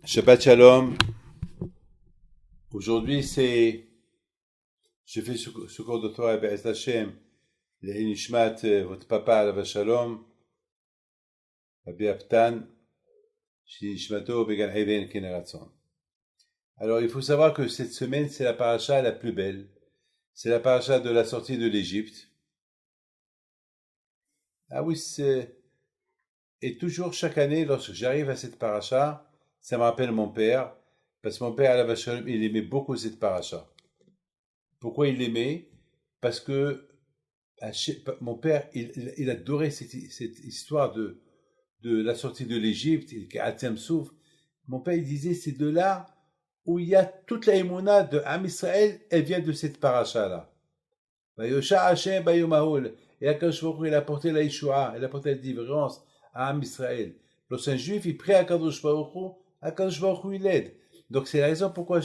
Shabbat Shalom. Aujourd'hui, je fais ce cours de Torah Be'ez Hashem, le Nishmat, votre papa, Alav Shalom, Rabbi Aptan, Nishmato, Began Eden, Keneratzon. Alors, il faut savoir que cette semaine, c'est la paracha la plus belle. C'est la paracha de la sortie de l'Égypte. Ah oui, et toujours, chaque année, lorsque j'arrive à cette paracha, ça me rappelle mon père, parce que mon père, Alav Shalom, il aimait beaucoup cette paracha. Pourquoi il l'aimait? Parce que mon père, il adorait cette histoire de la sortie de l'Égypte, Atem Souf. Mon père, il disait, c'est de là où il y a toute la émouna de Am Israël, elle vient de cette paracha-là. Vayosha Hashem Bayomaoul. Et Akadosh Baruch Hu, il a apporté la Yeshua, il a apporté la délivrance à Am Israël. Lorsqu'un juif, il prie à Akadosh Baruch Hu, il l'aide. Donc c'est la raison pourquoi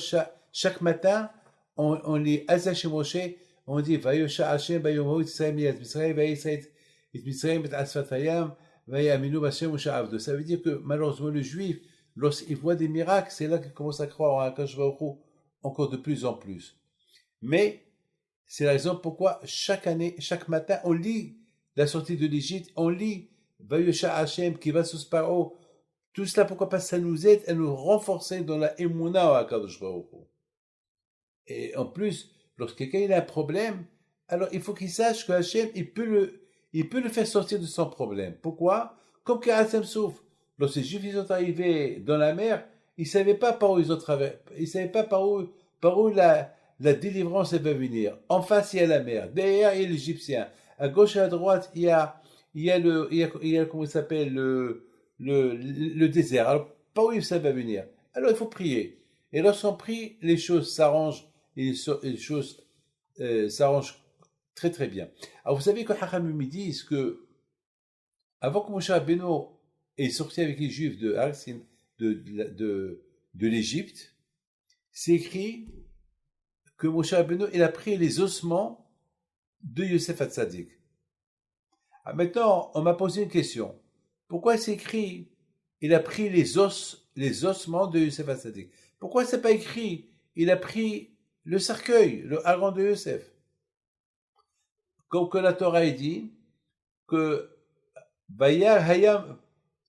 chaque matin, on lit Azash Moshe, on dit Vayosha Hashem Bayomaoul, Israël Miyaz Israël, Vayisraël Israël Bet Asfatayam, Vayaminu Bashem Moshe Avdo. Ça veut dire que malheureusement le juif, lorsqu'il voit des miracles, c'est là qu'il commence à croire en Akadosh Baruch Hu encore de plus en plus. Mais c'est la raison pourquoi chaque année, chaque matin, on lit la sortie de l'Égypte, on lit Vayosha Hashem qui va sous Paro. Tout cela, pourquoi pas, ça nous aide à nous renforcer dans la Emouna à Kadosh Baruch Hu. Et en plus, lorsque quelqu'un a un problème, alors il faut qu'il sache que Hashem, il peut le faire sortir de son problème. Pourquoi? Comme Karatem Souf. Lorsque les Juifs sont arrivés dans la mer, ils ne savaient pas par où ils ont traversé, ils ne savaient pas par où la délivrance va venir. En face, il y a la mer. Derrière, il y a l'Égyptien. À gauche et à droite, il y a comment il s'appelle, le désert. Alors, par où ça va venir? Alors, il faut prier. Et lorsqu'on prie, les choses s'arrangent. Et les choses s'arrangent très, très bien. Alors, vous savez que Hachamim me disent que, avant que Moshe Rabbeinu est sorti avec les Juifs de l'Égypte, c'est écrit que Moshe Rabbeinu, il a pris les ossements de Yosef Hatzadik. Maintenant, on m'a posé une question. Pourquoi c'est écrit, il a pris les ossements de Yosef Hatzadik? Pourquoi c'est pas écrit, il a pris le cercueil, le haran de Yosef? Comme que la Torah dit que Vayar Hayam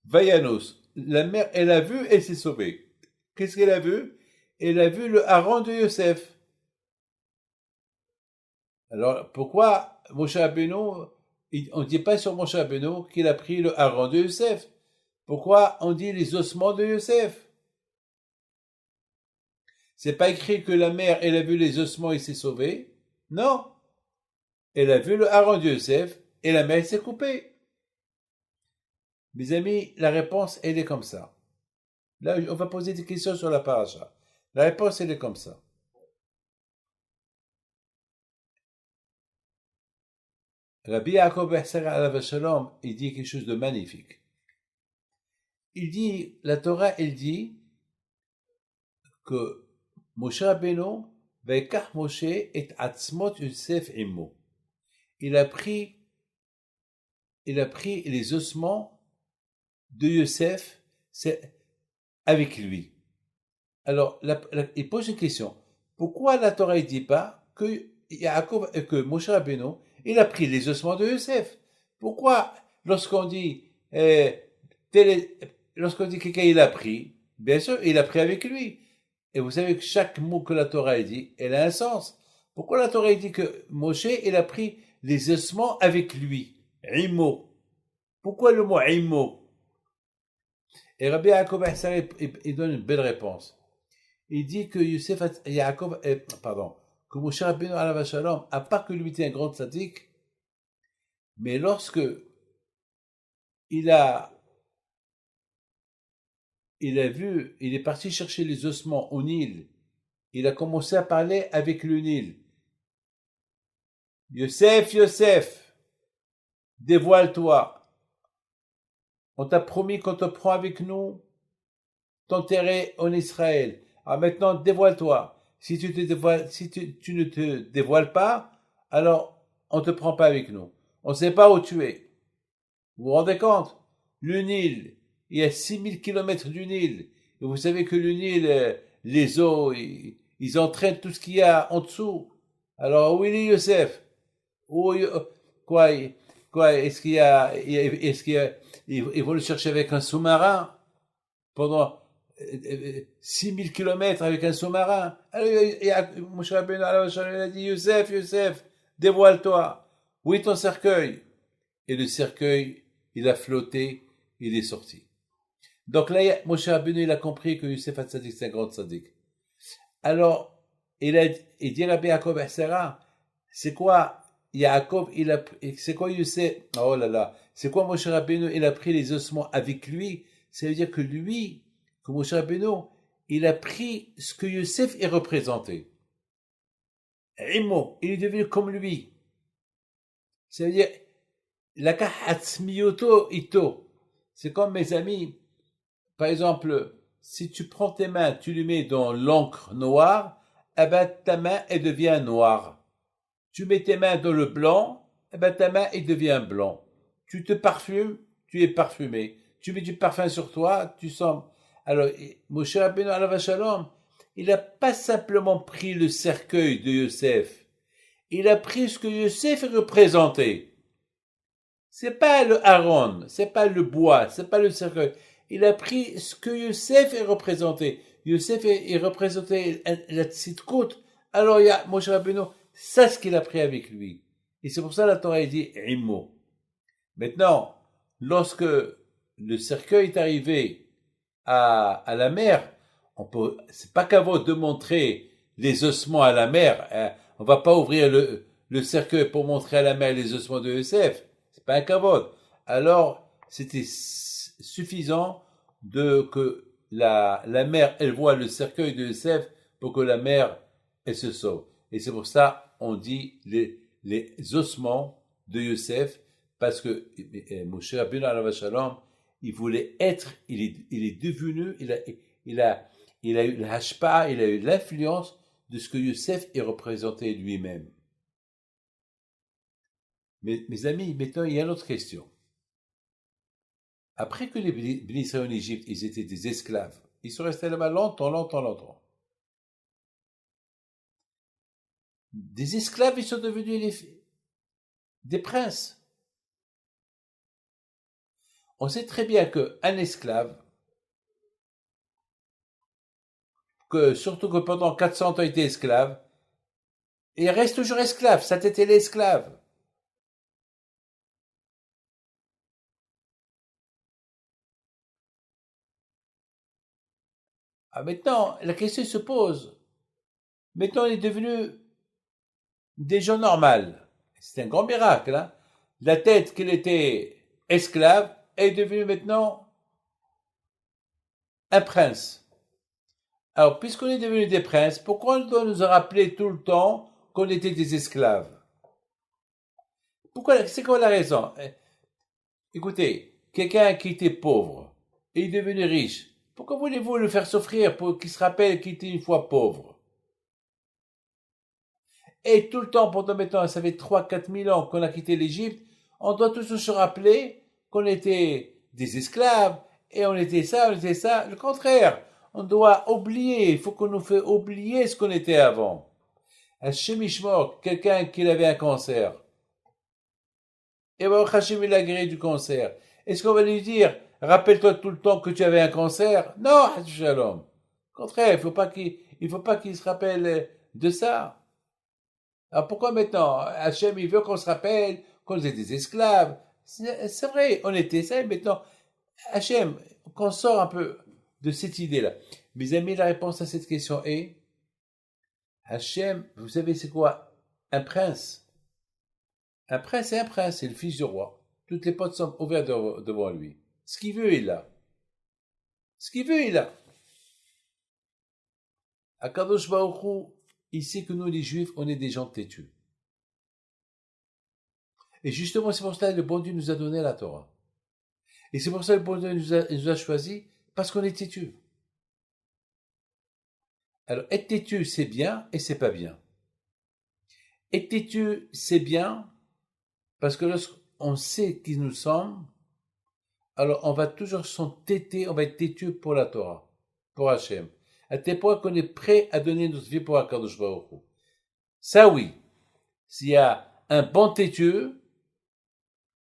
Vayanos, la mère, elle a vu, elle s'est sauvée. Qu'est-ce qu'elle a vu? Elle a vu le haran de Yosef. Alors, pourquoi Moshe Rabbeinu, on ne dit pas sur Moshe Rabbeinu qu'il a pris le haran de Yosef? Pourquoi on dit les ossements de Yosef? C'est pas écrit que la mère, elle a vu les ossements et s'est sauvée. Non. Elle a vu le haran de Yosef et la mère s'est coupée. Mes amis, la réponse, elle est comme ça. Là, on va poser des questions sur la paracha. La réponse, elle est comme ça. Rabbi Yaakov Berser Alav Shalom, il dit quelque chose de magnifique. Il dit, la Torah, elle dit que Moshe Rabbeinu, Vekach Moshe et Atzmot Yosef Imo. Il a pris les ossements de Yosef avec lui. Alors, il pose une question. Pourquoi la Torah ne dit pas que Moshe Rabbeinu, il a pris les ossements de Yosef? Pourquoi, lorsqu'on dit quelqu'un il a pris, bien sûr, il a pris avec lui. Et vous savez que chaque mot que la Torah dit, elle a un sens. Pourquoi la Torah dit que Moshe, il a pris les ossements avec lui? Imo. Pourquoi le mot Imo? Et Rabbi Yaakov il donne une belle réponse. Il dit que que Moshe Rabbeinu Alav Shalom, à part que lui était un grand tzaddik, mais lorsque il est parti chercher les ossements au Nil, il a commencé à parler avec le Nil. Yosef, Yosef, dévoile-toi. On t'a promis qu'on te prend avec nous, t'enterrer en Israël. Alors maintenant, dévoile-toi. Si tu ne te dévoiles pas, alors on ne te prend pas avec nous. On ne sait pas où tu es. Vous vous rendez compte? Le Nil, il y a 6000 kilomètres du Nil. Et vous savez que le Nil, les eaux, ils entraînent tout ce qu'il y a en dessous. Alors, où il est Youssef? Où, quoi, quoi, ils vont le chercher avec un sous-marin pendant 6000 kilomètres avec un sous-marin. Alors, Moshe Rabbeinu a dit, Youssef, Youssef, dévoile-toi. Où est ton cercueil? Et le cercueil, il a flotté, il est sorti. Donc là, Moshe Rabbeinu, il a compris que Youssef Hatzadik, c'est un grand tzaddik. Alors, il dit Rabbi Yaakov Sarah, c'est quoi Yaakov, c'est quoi Youssef? Oh là là, c'est quoi Moshe Rabbeinu? Il a pris les ossements avec lui. Ça veut dire que Moshe Rabbeinu, il a pris ce que Youssef est représenté. Imo, il est devenu comme lui. Ça veut dire, Laka Hatzmiyoto Ito. C'est comme mes amis. Par exemple, si tu prends tes mains, tu les mets dans l'encre noire, eh ben, ta main, elle devient noire. Tu mets tes mains dans le blanc, eh ben, ta main, elle devient blanc. Tu te parfumes, tu es parfumé. Tu mets du parfum sur toi, tu sens. Alors, Moshe Rabbeinu alav shalom, il n'a pas simplement pris le cercueil de Yosef. Il a pris ce que Yosef représentait. C'est pas le Aaron, c'est pas le bois, c'est pas le cercueil. Il a pris ce que Yosef est représenté. Yosef est représenté la tzidkut. Alors il y a Moshe Rabbeinu, c'est ce qu'il a pris avec lui. Et c'est pour ça que la Torah dit Imo. Maintenant, lorsque le cercueil est arrivé à la mer, c'est pas qu'à vous de montrer les ossements à la mer. Hein. On va pas ouvrir le cercueil pour montrer à la mer les ossements de Yosef. C'est pas un kavod. Alors, c'était suffisant que la mère, elle voit le cercueil de Yosef pour que la mère, elle se sauve. Et c'est pour ça, on dit les ossements de Yosef, parce que Moshe Rabbeinu alav shalom, il voulait être, il est devenu, il a eu l'hashpa, il a eu l'influence de ce que Yosef est représenté lui-même. Mais, mes amis, maintenant, il y a une autre question. Après que les Bénis Israël en Égypte, ils étaient des esclaves, ils sont restés là-bas longtemps. Des esclaves, ils sont devenus des princes. On sait très bien qu'un esclave, surtout que pendant 400 ans il était esclave, il reste toujours esclave, ça t'était l'esclave. Ah, maintenant, la question se pose. Maintenant, on est devenu des gens normaux. C'est un grand miracle. Hein? La tête qu'il était esclave est devenue maintenant un prince. Alors, puisqu'on est devenu des princes, pourquoi on doit nous rappeler tout le temps qu'on était des esclaves? Pourquoi? C'est quoi la raison? Écoutez, quelqu'un qui était pauvre et est devenu riche, pourquoi voulez-vous le faire souffrir pour qu'il se rappelle qu'il était une fois pauvre? Et tout le temps, pendant maintenant, ça fait 3-4 000 ans qu'on a quitté l'Égypte, on doit toujours se rappeler qu'on était des esclaves, et on était ça. Le contraire, on doit oublier, il faut qu'on nous fait oublier ce qu'on était avant. Hachem Ishmor, quelqu'un qui avait un cancer, et Baruch Hashem, il a guéri du cancer. Est-ce qu'on va lui dire, rappelle-toi tout le temps que tu avais un cancer? Non, Shalom. Au contraire, il faut pas qu'il se rappelle de ça. Alors pourquoi maintenant Hachem, il veut qu'on se rappelle qu'on était des esclaves? C'est vrai, on était ça, et maintenant, Hachem, qu'on sort un peu de cette idée-là. Mes amis, la réponse à cette question est, Hachem, vous savez c'est quoi? Un prince. Un prince est un prince, c'est le fils du roi. Toutes les portes sont ouvertes devant lui. Ce qu'il veut, il a. Ce qu'il veut, il a. Akadosh Baruch Hu, il sait que nous, les Juifs, on est des gens têtus. Et justement, c'est pour ça que le bon Dieu nous a donné la Torah. Et c'est pour ça que le bon Dieu nous a choisis, parce qu'on est têtus. Alors, être têtu, c'est bien et c'est pas bien. Être têtu, c'est bien, parce que lorsqu'on sait qui nous sommes, alors on va toujours s'entêter, on va être têtu pour la Torah, pour Hachem. À tel point qu'on est prêt à donner notre vie pour Akadosh Baruch Hu. Ça oui, s'il y a un bon têtu,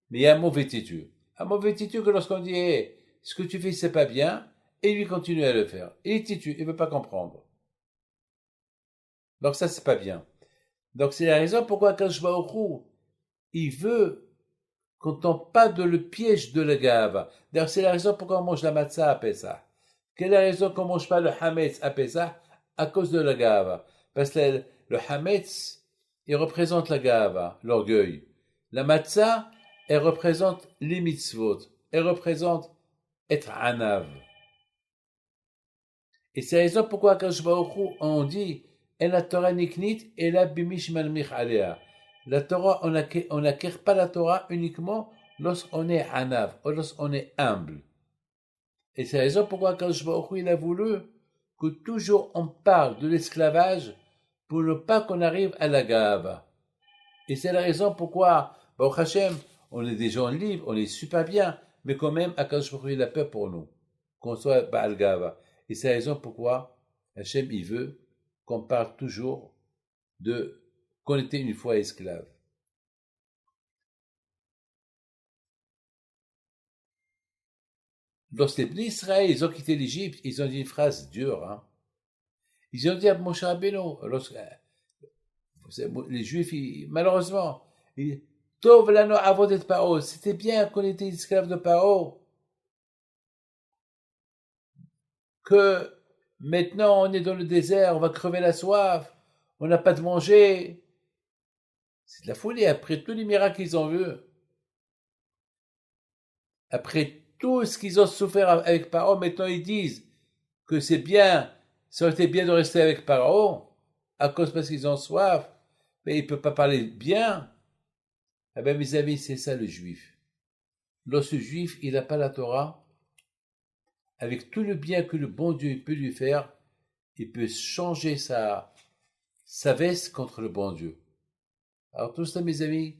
mais il y a un mauvais têtu. Un mauvais têtu que lorsqu'on dit hey, ce que tu fais c'est pas bien, et lui continue à le faire. Il est têtu, il veut pas comprendre. Donc ça c'est pas bien. Donc c'est la raison pourquoi Akadosh Baruch Hu, il veut qu'on tombe pas dans le piège de la gava. D'ailleurs c'est la raison pourquoi on mange la matzah à Pessah. Quelle est la raison qu'on mange pas le hametz à Pessah? À cause de la gava. Parce que le hametz, il représente la gava, l'orgueil. La matzah, elle représente les mitzvot. Elle représente être anav. Et c'est la raison pourquoi Akadosh Baruch Hu, on dit en la Torah niknit et la bimish malmich alea. La Torah, on n'acquiert pas la Torah uniquement lorsqu'on est anav, ou lorsqu'on est humble. Et c'est la raison pourquoi Akadosh Baruch Hu, il a voulu que toujours on parle de l'esclavage pour ne pas qu'on arrive à la gava. Et c'est la raison pourquoi, Baruch Hashem, on est des gens libres, on est super bien, mais quand même, Akadosh Baruch Hu, il a peur pour nous, qu'on soit Baal Gava. Et c'est la raison pourquoi Hashem, il veut qu'on parle toujours de qu'on était une fois esclave. Lorsque les Israël, ils ont quitté l'Égypte, ils ont dit une phrase dure, hein. Ils ont dit à Moshe Rabbeinu, les Juifs, malheureusement, Tov lano avodet Paro, c'était bien qu'on était esclaves de Paro, que maintenant on est dans le désert, on va crever la soif, on n'a pas de manger. C'est de la folie, après tous les miracles qu'ils ont vus, après tout ce qu'ils ont souffert avec Paro, maintenant ils disent que c'est bien, ça aurait été bien de rester avec Paro, à cause parce qu'ils ont soif, mais ils ne peuvent pas parler bien. Eh bien, mes amis, c'est ça le juif. Lorsque le juif, il n'a pas la Torah, avec tout le bien que le bon Dieu peut lui faire, il peut changer sa veste contre le bon Dieu. Alors tout ça, mes amis,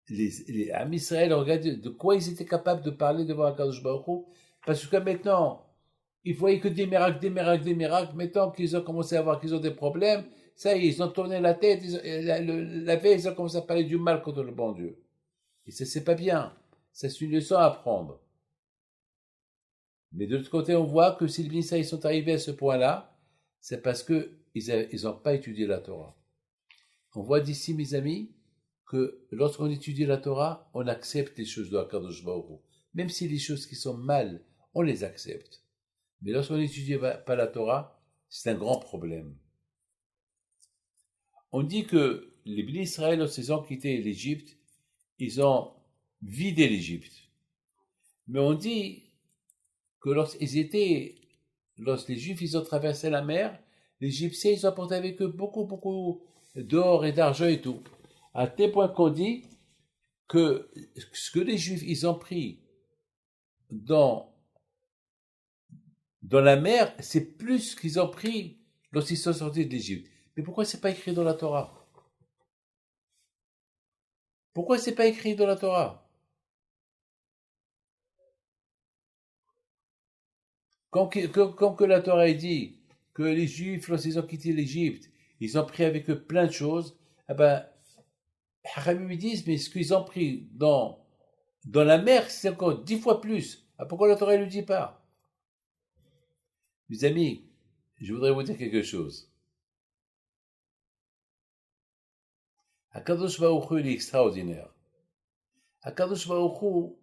les amis Israël, regardez de quoi ils étaient capables de parler devant Akadosh Baruch Hu, parce que maintenant, ils voyaient que des miracles, des miracles, des miracles. Maintenant qu'ils ont commencé à voir qu'ils ont des problèmes, ça y est, ils ont tourné la tête, la veille, ils ont commencé à parler du mal contre le bon Dieu. Et ça, c'est pas bien. Ça, c'est une leçon à apprendre. Mais de l'autre côté, on voit que si les Israël sont arrivés à ce point-là, c'est parce qu'ils n'ont pas étudié la Torah. On voit d'ici, mes amis, que lorsqu'on étudie la Torah, on accepte les choses de Akadosh Baruch Hu. Même si les choses qui sont mal, on les accepte. Mais lorsqu'on n'étudie pas la Torah, c'est un grand problème. On dit que les Bnei Israël, lorsqu'ils ont quitté l'Égypte, ils ont vidé l'Égypte. Mais on dit que lorsque les Juifs, ils ont traversé la mer, les Égyptiens, ils ont apporté avec eux beaucoup, beaucoup d'or et d'argent et tout. À tel point qu'on dit que ce que les Juifs, ils ont pris dans la mer, c'est plus qu'ils ont pris lorsqu'ils sont sortis de l'Égypte. Mais pourquoi c'est pas écrit dans la Torah? Pourquoi c'est pas écrit dans la Torah? Quand que la Torah dit que les Juifs, lorsqu'ils ont quitté l'Égypte, ils ont pris avec eux plein de choses, eh ben, Haramim disent, mais ce qu'ils ont pris dans la mer, c'est encore 10 fois plus. Ah, pourquoi la Torah ne le dit pas? Mes amis, je voudrais vous dire quelque chose. Akadosh Baruch Hu, il est extraordinaire. Akadosh Baruch Hu,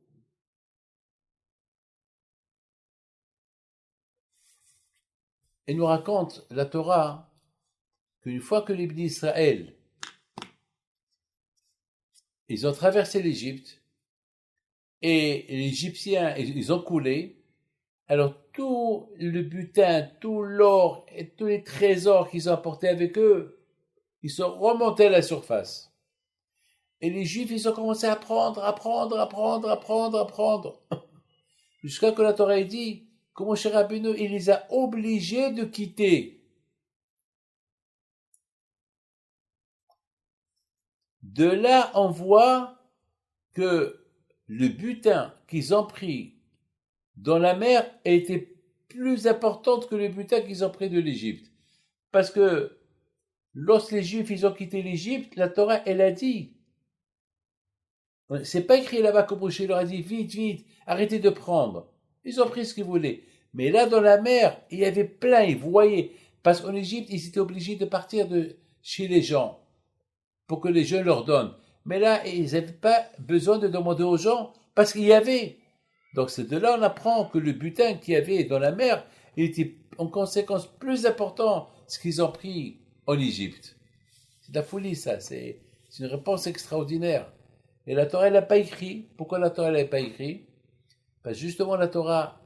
il nous raconte la Torah qu'une fois que les Bnei Israël, ils ont traversé l'Égypte et les Égyptiens, ils ont coulé, alors tout le butin, tout l'or et tous les trésors qu'ils ont apportés avec eux, ils sont remontés à la surface. Et les Juifs, ils ont commencé à apprendre, jusqu'à que la Torah ait dit que Moshe Rabbeinu, il les a obligés de quitter. De là, on voit que le butin qu'ils ont pris dans la mer était plus importante que le butin qu'ils ont pris de l'Égypte. Parce que lorsque les Juifs ils ont quitté l'Égypte, la Torah elle a dit, c'est pas écrit là-bas que Moshe leur a dit vite, vite, arrêtez de prendre. Ils ont pris ce qu'ils voulaient. Mais là dans la mer, il y avait plein, ils voyaient. Parce qu'en Égypte, ils étaient obligés de partir de chez les gens pour que les gens leur donnent. Mais là, ils n'avaient pas besoin de demander aux gens parce qu'il y avait. Donc c'est de là on apprend que le butin qu'il y avait dans la mer, il était en conséquence plus important ce qu'ils ont pris en Égypte. C'est de la folie ça, c'est une réponse extraordinaire. Et la Torah elle n'a pas écrit. Pourquoi la Torah elle n'a pas écrit? Parce que justement la Torah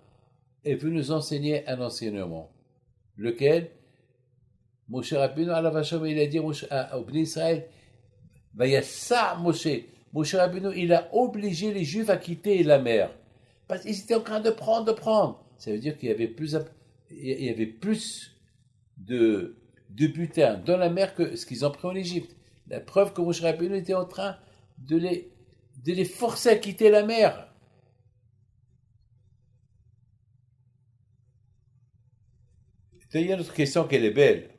est venue nous enseigner un enseignement. Lequel? Moshe Rabbeinu alav hashem, il a dit au Bnei Israël, Vayassa Moshe. Moshe Rabbeinu, il a obligé les Juifs à quitter la mer. Parce qu'ils étaient en train de prendre. Ça veut dire qu'il y avait plus de butin dans la mer que ce qu'ils ont pris en Égypte. La preuve que Moshe Rabbeinu était en train de les forcer à quitter la mer. Il y a une autre question qu'elle est belle.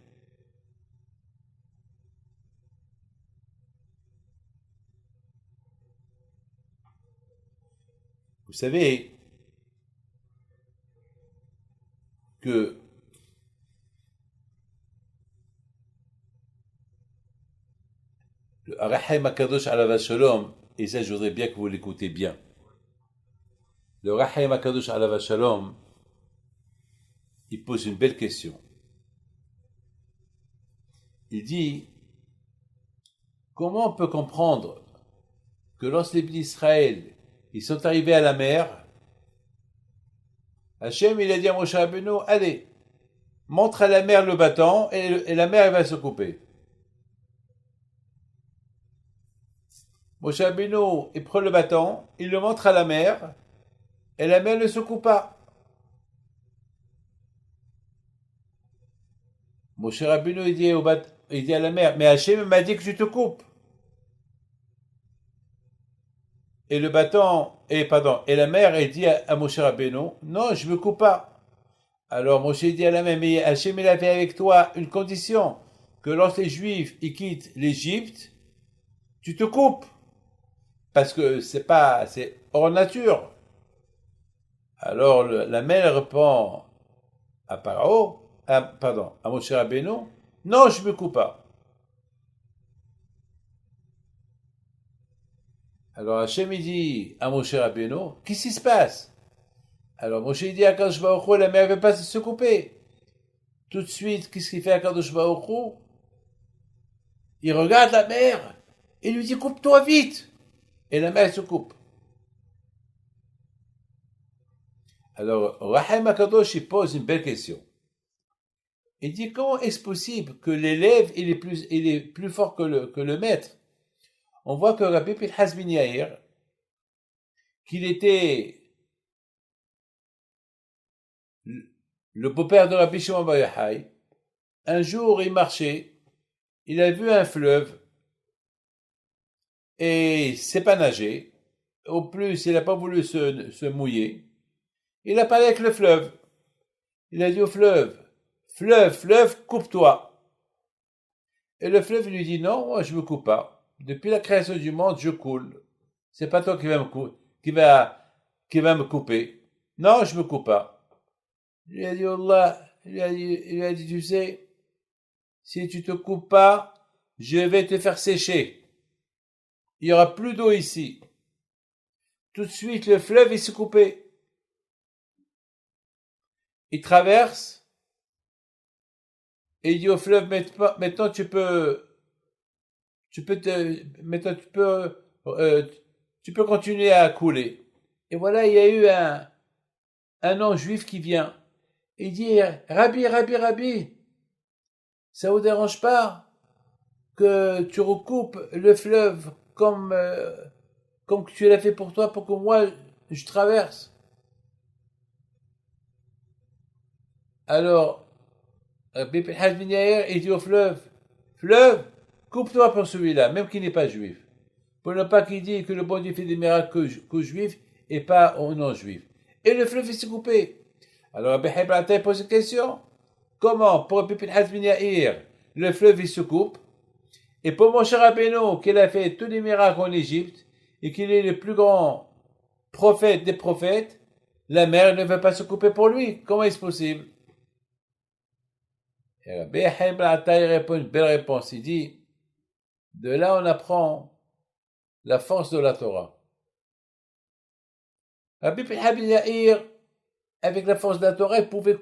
Vous savez que le Rahaim Akadosh alav shalom, et ça je voudrais bien que vous l'écoutez bien. Le Rahaim Akadosh alav shalom, il pose une belle question. Il dit, comment on peut comprendre que lorsque les Bnei Israël ils sont arrivés à la mer, Hachem il a dit à Moshe Rabbeinu, allez, montre à la mer le bâton et la mer elle va se couper. Moshe Rabbeinu il prend le bâton, il le montre à la mer et la mer ne se coupe pas. Moshe Rabbeinu il dit à la mer, mais Hachem m'a dit que tu te coupes. Et le bâton, et la mer, elle dit à Moshe Rabbeinu, non, je me coupe pas. Alors Moshe dit à la mer, mais Hachem il a fait avec toi une condition, que lorsque les Juifs ils quittent l'Égypte, tu te coupes. Parce que c'est hors nature. Alors la mer répond à Moshe Rabbeinu, non, je me coupe pas. Alors Hachem il dit à Moshe Rabbeinu, qu'est-ce qui se passe? Alors Moshe dit à Kadosh Baruch Hu, la mer ne veut pas se couper. Tout de suite, qu'est-ce qu'il fait à Kadosh Baruch Hu? Il regarde la mer et lui dit, coupe-toi vite. Et la mer se coupe. Alors Rahaim Akadosh il pose une belle question. Il dit, comment est-ce possible que l'élève il est plus fort que le maître? On voit que Rabbi Pinchas ben Yair, qu'il était le beau-père de Rabbi Shimon bar Yochai, un jour il marchait, il a vu un fleuve, et il ne sait pas nager, au plus il n'a pas voulu se mouiller, il a parlé avec le fleuve, il a dit au fleuve, fleuve, coupe-toi. Et le fleuve lui dit, non, moi je me coupe pas. Depuis la création du monde, je coule. C'est pas toi qui va me couper. Non, je me coupe pas. Il lui a dit, Allah, il lui a dit, tu sais, si tu te coupes pas, je vais te faire sécher. Il y aura plus d'eau ici. Tout de suite, le fleuve, il s'est coupé. Il traverse, et il dit au fleuve, maintenant tu peux continuer à couler. Et voilà, il y a eu un non-juif qui vient. Il dit, Rabbi, ça vous dérange pas que tu recoupes le fleuve comme tu l'as fait pour toi, pour que moi, je traverse? Alors, Rabbi Pinchas ben Yair, il dit au fleuve, coupe-toi pour celui-là, même qu'il n'est pas juif. pour ne pas qu'il dise que le bon Dieu fait des miracles qu'aux juifs et pas aux non-juifs. Et le fleuve s'est coupé. Alors Rabbi Haïm pose une question. Comment, pour Rabbi Pinhas ben Yair, le fleuve il se coupe, et pour Moshe Rabbeinu, qu'il a fait tous les miracles en Égypte, et qu'il est le plus grand prophète des prophètes, la mer ne veut pas se couper pour lui. Comment est-ce possible? Et Rabbi Haïm répond une belle réponse. Il dit, de là on apprend la force de la Torah. Rabbi Pinhas ben Yair, avec la force de la Torah, il pouvait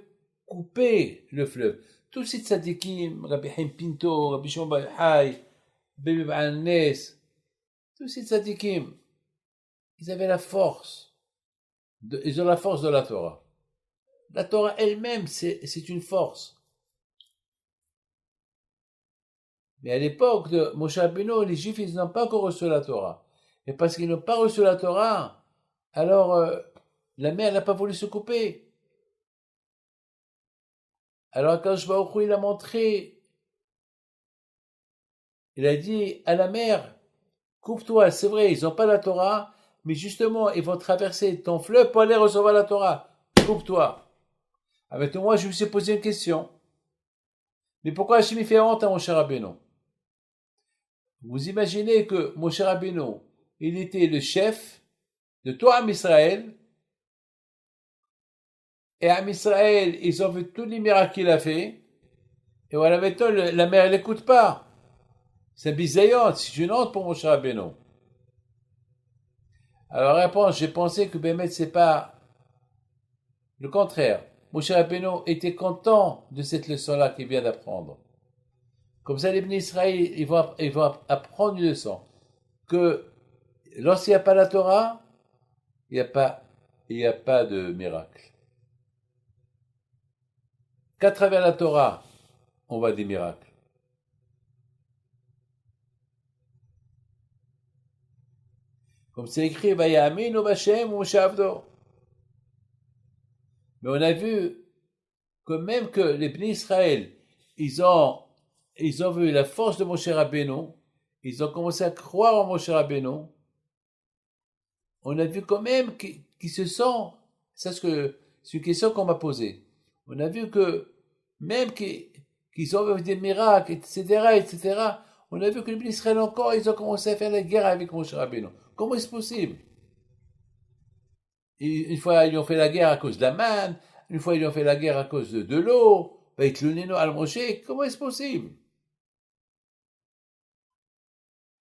couper le fleuve. Tous ces tzadikim, Rabbi Haïm Pinto, Rabbi Shimon bar Yochai, Rabbi Baal Nes, tous ces tzadikim, ils avaient la force, ils ont la force de la Torah. La Torah elle-même, c'est une force. Mais à l'époque de Moshe Rabbeinu, les Juifs, ils n'ont pas encore reçu la Torah. Et parce qu'ils n'ont pas reçu la Torah, alors la mer n'a pas voulu se couper. Alors Akadosh Baruch Hu, il a montré, il a dit à la mer, coupe-toi, c'est vrai, ils n'ont pas la Torah, mais justement, ils vont traverser ton fleuve pour aller recevoir la Torah. Coupe-toi. Avec moi, je me suis posé une question. Mais pourquoi Hachem fait honte à Moshe Rabbeinu? Vous imaginez que Moshe Rabbeinu, il était le chef de tout Am Israël, et Am Israël, ils ont vu tous les miracles qu'il a fait, et voilà, maintenant, la mer, elle n'écoute pas. C'est bisaillon, c'est une honte pour Moshe Rabbeinu. Alors, réponse, j'ai pensé que Bémet, c'est pas le contraire. Moshe Rabbeinu était content de cette leçon-là qu'il vient d'apprendre. Comme ça, les bénis Israël, ils vont apprendre une leçon. Que lorsqu'il n'y a pas la Torah, il n'y a pas de miracle. Qu'à travers la Torah, on voit des miracles. Comme c'est écrit, Vayaminu Bashem Moshe Avdo. Mais on a vu que même que les bénis Israël, ils ont vu la force de Moshe Rabbeinu, ils ont commencé à croire en Moshe Rabbeinu. On a vu quand même qu'ils se sont, c'est une question qu'on m'a posée. On a vu que même qu'ils ont vu des miracles, etc., on a vu que les bénis Israël encore, ils ont commencé à faire la guerre avec Moshe Rabbeinu. Comment est-ce possible? Une fois, ils ont fait la guerre à cause de la manne, une fois, ils ont fait la guerre à cause de l'eau, avec le Nino al-Moshe. Comment est-ce possible?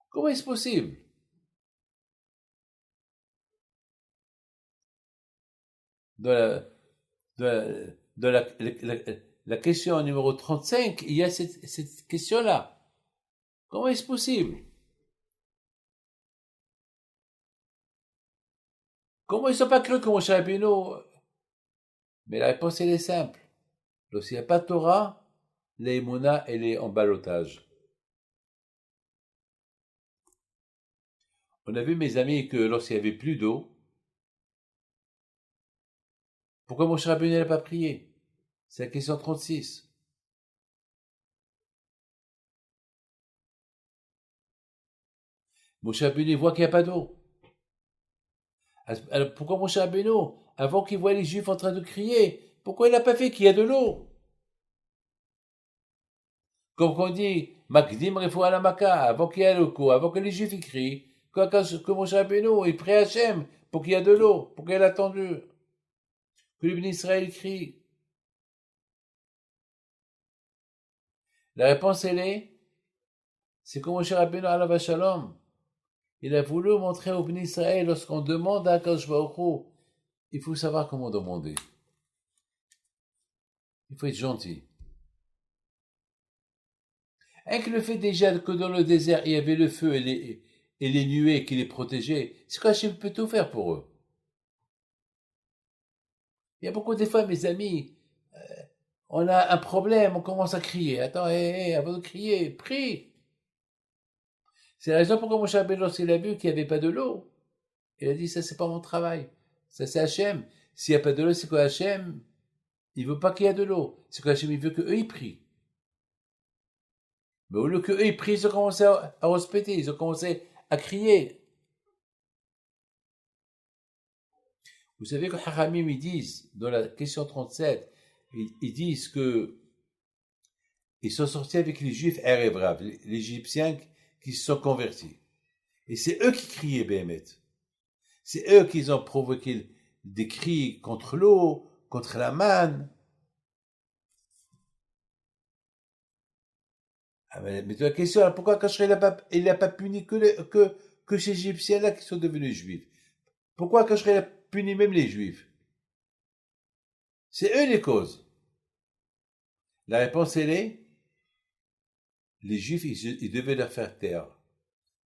Comment est-ce possible? Dans la question numéro 35, il y a cette question-là. Comment est-ce possible? Comment ils ne sont pas cru que Moshe Rabbeinu? Mais la réponse, elle est simple. Lorsqu'il n'y a pas de Torah, l'Emouna, elle est en ballottage. On a vu, mes amis, que lorsqu'il n'y avait plus d'eau, pourquoi Moshe Rabbeinu n'a pas prié? C'est la question 36. Moshe Rabbeinu voit qu'il n'y a pas d'eau. Alors pourquoi Moshe Rabbeinu, avant qu'il voit les Juifs en train de crier, pourquoi il n'a pas fait qu'il y a de l'eau? Comme on dit, Makdim Refoua la Maka, avant qu'il y ait l'eau, avant que les Juifs y crient, que Moshe Rabbeinu, il prie Hachem pour qu'il y ait de l'eau, pour qu'il ait attendu. Que les bénis Israël crie. La réponse, c'est que Moshe Rabbeinu alav shalom, il a voulu montrer aux bénis Israël, lorsqu'on demande à Akadosh Baruch Hu, il faut savoir comment demander. Il faut être gentil. Avec le fait déjà que dans le désert, il y avait le feu et les nuées qui les protégeaient, c'est qu'Hachem peut tout faire pour eux. Il y a beaucoup de fois, mes amis, on a un problème, on commence à crier. Attends, avant de crier, prie. C'est la raison pourquoi Moshe Rabbeinu, lorsqu'il a vu qu'il n'y avait pas de l'eau, il a dit, ça c'est pas mon travail, ça c'est Hachem. S'il n'y a pas de l'eau, c'est que Hachem, il veut pas qu'il y ait de l'eau. C'est que Hachem, il veut qu'eux, ils prient. Mais au lieu qu'eux, ils prient, ils ont commencé à respecter, ils ont commencé à crier. Vous savez que Haramim, ils disent, dans la question 37, ils disent que ils sont sortis avec les Juifs Erev Rav, les Égyptiens qui se sont convertis. Et c'est eux qui criaient Béhémet. C'est eux qui ont provoqué des cris contre l'eau, contre la manne. Ah, mais la question, alors pourquoi Kachra il n'a pas puni que ces Égyptiens-là qui sont devenus Juifs? Pourquoi Kachra il a puni même les Juifs? C'est eux les causes. La réponse, elle est, les Juifs, ils devaient leur faire taire.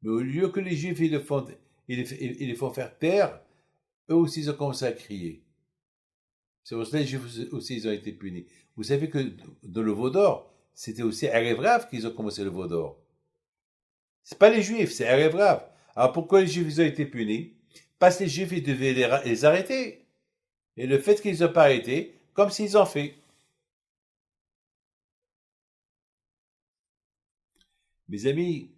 Mais au lieu que les Juifs, ils les font faire taire, eux aussi, ils ont commencé à crier. C'est pour ça que les Juifs aussi, ils ont été punis. Vous savez que dans le veau d'or, c'était aussi Erev Rav qu'ils ont commencé le veau d'or. C'est pas les Juifs, c'est Erev Rav. Alors pourquoi les Juifs, ils ont été punis? Parce que les Juifs, ils devaient les arrêter. Et le fait qu'ils n'ont pas arrêté, comme s'ils ont fait. Mes amis,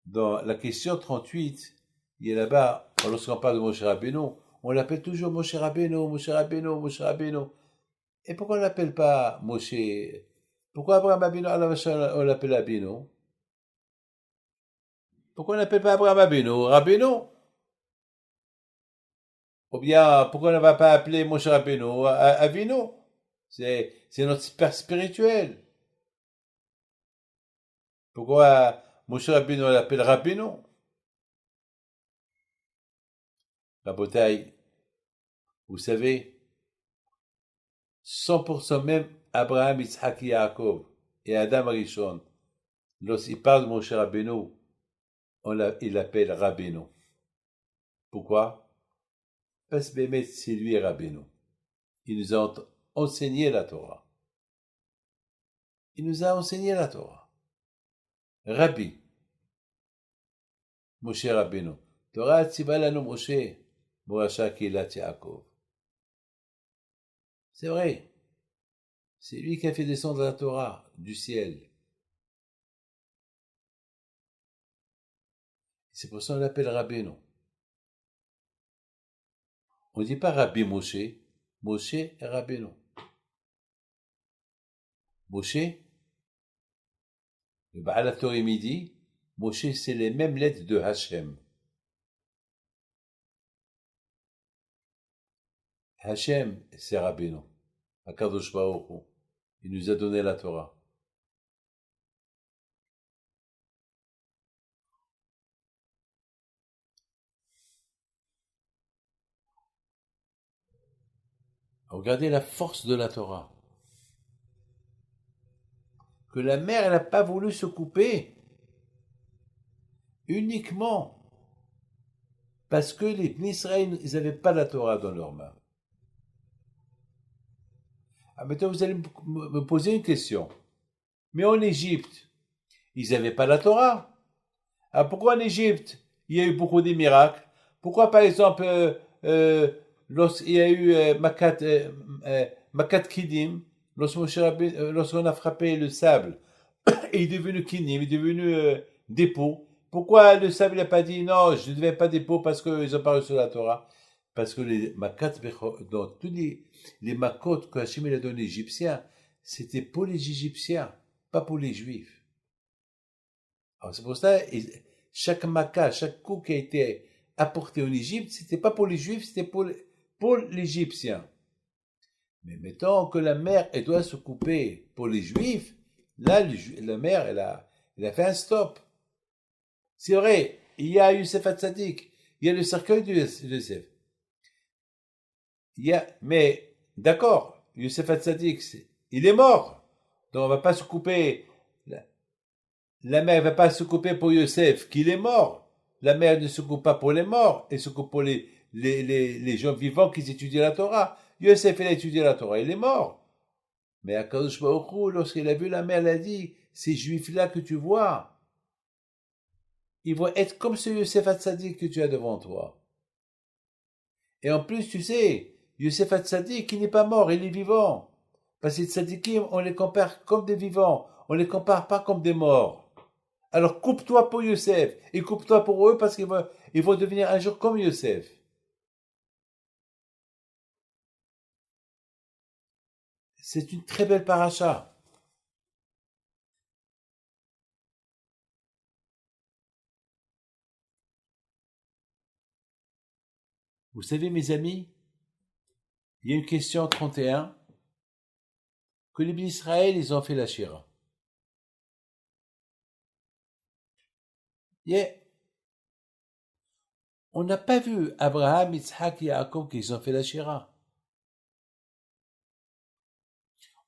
dans la question 38, il y a là-bas, lorsqu'on parle de Moshe Rabbeinu, on l'appelle toujours Moshe Rabbeinu, Moshe Rabbeinu, Moshe Rabbeinu. Et pourquoi on ne l'appelle pas Moshe? Pourquoi Abraham Abinu, on l'appelle Abinu? Pourquoi on n'appelle pas Abraham Abinu, Rabbeinu? Ou bien, pourquoi on ne va pas appeler Moshe Rabbeinu Avinu? C'est notre père spirituel. Pourquoi Moshe Rabbeinu, on l'appelle Rabbeinu? Rabotai, vous savez, 100% même Abraham, Yitzhak et Yaakov et Adam Rishon, lorsqu'il parle de Moshe Rabbeinu, il l'appelle Rabbeinu. Pourquoi? Parce que Bémet, c'est lui Rabbeinu. Il nous a enseigné la Torah. Il nous a enseigné la Torah. Rabbi, Moshe Rabbeinu. Torah tziva lanu Moshe, Moracha Kilat Yaakov. C'est vrai. C'est lui qui a fait descendre la Torah du ciel. C'est pour ça qu'on l'appelle Rabbeinu. On ne dit pas Rabbi Moshe, Moshe et Rabbeinu. Moshe, le Baal HaTorah dit, Moshe c'est les mêmes lettres de Hachem. Hachem c'est Rabbeinu. Akadosh Baruch Hu. Il nous a donné la Torah. Regardez la force de la Torah. Que la mère n'a pas voulu se couper uniquement parce que les Israël, ils n'avaient pas la Torah dans leurs mains. Ah, maintenant, vous allez me poser une question. Mais en Égypte, ils n'avaient pas la Torah. Ah, pourquoi en Égypte, il y a eu beaucoup de miracles? Pourquoi, par exemple, lorsqu'il y a eu Makat Kidim, lorsqu'on a frappé le sable, il est devenu Kinim, il est devenu dépôt. Pourquoi le sable n'a pas dit non, je ne devais pas dépôt parce qu'ils n'ont pas reçu la Torah? Parce que les Makat, dans tous les Makot que Hachem a donné aux Égyptiens, c'était pour les Égyptiens, pas pour les Juifs. Alors c'est pour ça, chaque Makat, chaque coup qui a été apporté en Égypte, c'était pas pour les Juifs, c'était pour l'Égyptien. Mais mettons que la mère, elle doit se couper pour les Juifs, là, la mère, elle a fait un stop. C'est vrai, il y a Youssef Hatzadik, il y a le cercueil de Youssef. Mais, d'accord, Youssef Hatzadik, il est mort. Donc on va pas se couper, la mère ne va pas se couper pour Youssef, qu'il est mort. La mère ne se coupe pas pour les morts, elle se coupe pour les gens vivants qui étudient la Torah. Youssef, il a étudié la Torah, il est mort. Mais Akadosh Baruch Hu, lorsqu'il a vu la mère, elle a dit, ces juifs-là que tu vois, ils vont être comme ce Youssef Hatzadik que tu as devant toi. Et en plus, tu sais, Youssef Hatzadik, il n'est pas mort, il est vivant. Parce que les tzadikim, on les compare comme des vivants, on les compare pas comme des morts. Alors coupe-toi pour Youssef, et coupe-toi pour eux parce ils vont devenir un jour comme Youssef. C'est une très belle paracha. Vous savez, mes amis, il y a une question 31, que les Bénis Israël, ils ont fait la Shira. Yeah. On n'a pas vu Abraham, Yitzhak et Yaakov qu'ils ont fait la Shira.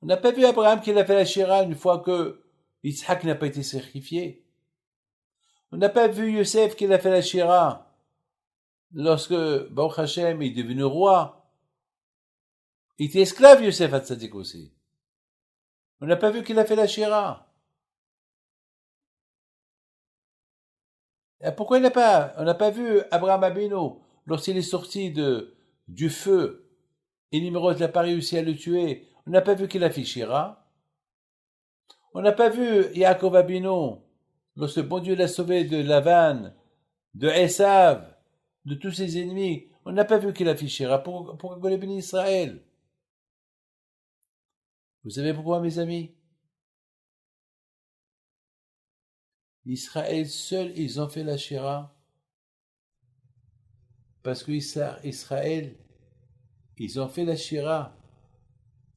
On n'a pas vu Abraham qu'il a fait la Shira une fois que Yitzhak n'a pas été sacrifié. On n'a pas vu Yosef qu'il a fait la Shira lorsque Baruch Hashem est devenu roi. Il était esclave, Yosef Hatzadik aussi. On n'a pas vu qu'il a fait la Shira. Et pourquoi on n'a pas vu Abraham Abino lorsqu'il est sorti du feu et Nimrod n'a pas réussi à le tuer. On n'a pas vu qu'il a fait Shira. On n'a pas vu Yaakov Abino lorsque bon Dieu l'a sauvé de Lavan, de Esav, de tous ses ennemis. On n'a pas vu qu'il a fait Shira pour les bénis Israël. Vous savez pourquoi, mes amis? Israël seul, ils ont fait la Shira. Parce que Israël, ils ont fait la Shira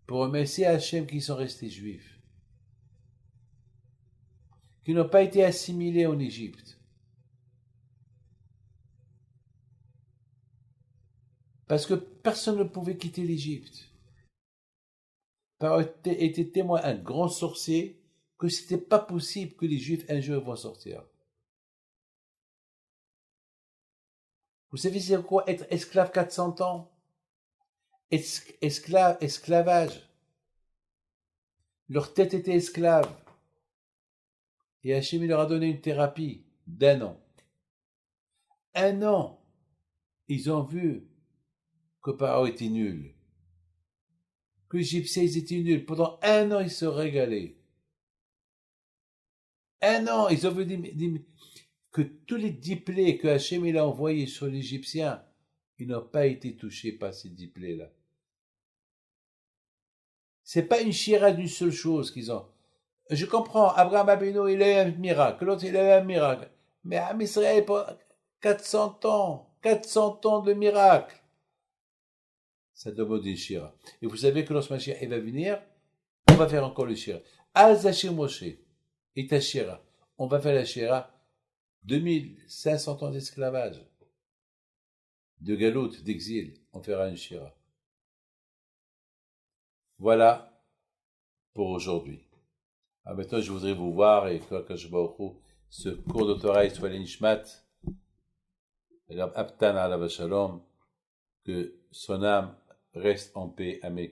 pour remercier Hachem qui sont restés juifs, qui n'ont pas été assimilés en Égypte. Parce que personne ne pouvait quitter l'Égypte. Par était témoin un grand sorcier que c'était pas possible que les Juifs un jour vont sortir. Vous savez c'est quoi être esclave 400 ans? Esclavage. Leur tête était esclave. Et Hachem leur a donné une thérapie d'1 an. 1 an, ils ont vu que Pharaon était nul. Que les Égyptiens étaient nuls. Pendant 1 an, ils se régalaient. 1 an, ils ont vu que tous les 10 plaies que Hachem a envoyés sur l'Égyptien, ils n'ont pas été touchés par ces 10 plaies-là. C'est pas une chira d'une seule chose qu'ils ont. Je comprends, Abraham Abino, il a eu un miracle, l'autre, il a eu un miracle. Mais Am Israël, 400 ans de miracle. Ça demande une chira. Et vous savez que lorsque Mashiach va venir, on va faire encore le shira. Al-Zachir Moshe et ta shira. On va faire la shira 2500 ans d'esclavage, de galoute, d'exil. On fera une shira. Voilà pour aujourd'hui. Maintenant, je voudrais vous voir et que ce cours de Torah soit l'Inishmat, Abtan Alav Shalom, que son âme reste en paix. Amen.